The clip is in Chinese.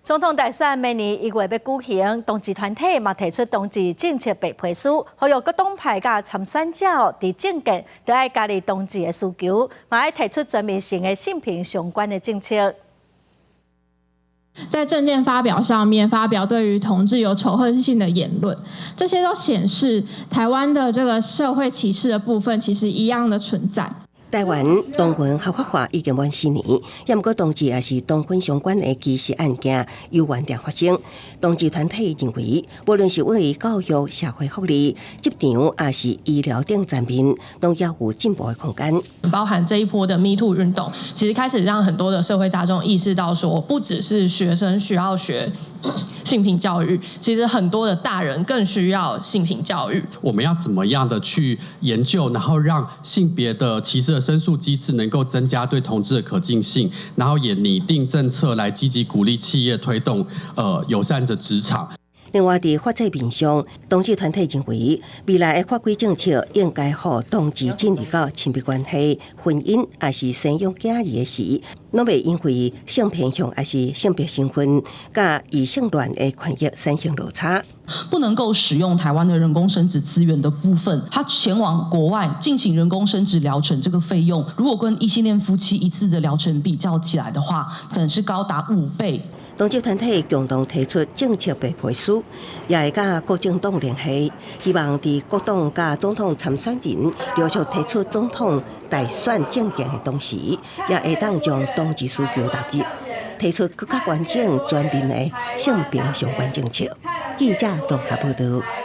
总统大选明年1月要举行，同志团体嘛提出同志政策白皮书，呼吁各党派甲参选者伫政见都要加入同志的需求，嘛要提出全面性的性平相关的政策。在政见发表上面发表对于同志有仇恨性的言论，这些都显示台湾的这个社会歧视的部分其实一样的存在。台湾同婚合法化已经满4年，也毋过同志也是同婚相关的歧视案件又原地发生。同志团体认为，无论是为教育、社会福利、职场，也是医疗等层面，都要有进步的空间。包含这一波的 Me Too 运动，其实开始让很多的社会大众意识到说，不只是学生需要学性平教育，其实很多的大人更需要性平教育。我们要怎么样的去研究，然后让性别的歧视的申诉机制能够增加对同志的可进性，然后也拟定政策来积极鼓励企业推动友善的职场。另外，在法制面上，同志团体认为，未来的法规政策应该让同志进入到亲密关系、婚姻，还是生养囝儿的时，拢袂因为性偏向还是性别身份，甲异性恋的权益产生落差。不能够使用台湾的人工生殖资源的部分，他前往国外进行人工生殖疗程，这个费用如果跟异性恋夫妻一次的疗程比较起来的话，可能是高达5倍。同志团体共同提出政策白皮书，也会甲各政党联系，希望伫各党甲总统参选人陆续提出总统大选政见的同时，也会当将同志需求纳入，提出更加完整全面的性平相关政策。记者综合报道。